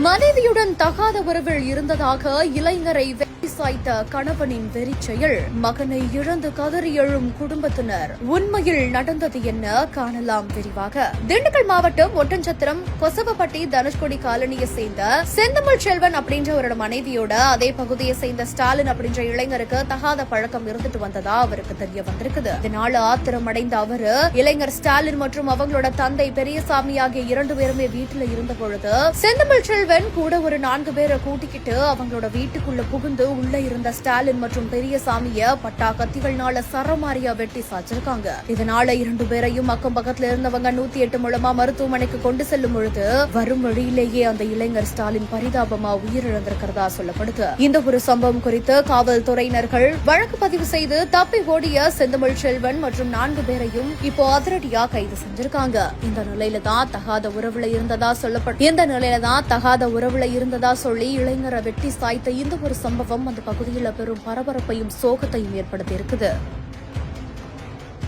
மனைவியுடன் தகாத உறவில் இருந்ததாக இளைஞரை வெட்டி சாய்த்த கணவனின் வெறிச் செயல், மகனை இழந்து கதறி எழும் குடும்பத்தினர். உண்மையில் நடந்தது என்ன காணலாம் விரிவாக. திண்டுக்கல் மாவட்டம் ஒட்டன்சத்திரம் கொசவப்பட்டி தனுஷ்கோடி காலனியை சேர்ந்த செந்தமிழ் செல்வன் அப்படின்றவரோட மனைவியோட அதே பகுதியை சேர்ந்த ஸ்டாலின் அப்படின்ற இளைஞருக்கு தகாத பழக்கம் இருந்துட்டு வந்ததா அவருக்கு தெரிய வந்திருக்குது. இதனால ஆத்திரம் அடைந்த அவரு இளைஞர் ஸ்டாலின் மற்றும் அவங்களோட தந்தை பெரியசாமி ஆகிய 2 பேருமே வீட்டுல இருந்த பொழுது செந்தமிழ் செல்வன் கூட ஒரு 4 பேரை கூட்டிக்கிட்டு அவங்களோட வீட்டுக்குள்ள புகுந்து உள்ள இருந்த ஸ்டாலின் மற்றும் பெரியசாமிய பட்டா கத்திகள்னால சரமாரியா வெட்டி சாச்சிருக்காங்க. இதனால 2 பேரையும் அக்கம் பக்கத்துல இருந்தவங்க 108 மூலமா மருத்துவமனைக்கு கொண்டு செல்லும் பொழுது வரும் வழியிலேயே அந்த இளைஞர் ஸ்டாலின் பரிதாபமா உயிரிழந்திருக்கிறதா சொல்லப்படுது. இந்த ஒரு சம்பவம் குறித்து காவல்துறையினர்கள் வழக்கு பதிவு செய்து தப்பி ஓடிய செந்தமிழ் செல்வன் மற்றும் 4 பேரையும் இப்போ அதிரடியா கைது செஞ்சிருக்காங்க. இந்த நிலையில தான் தகாத உறவுல இருந்ததா சொல்லி இளைஞரை வெட்டி சாய்த்த இந்த ஒரு சம்பவம் அந்த பகுதியில் பெரும் பரபரப்பையும் சோகத்தையும் ஏற்படுத்தி இருக்குது.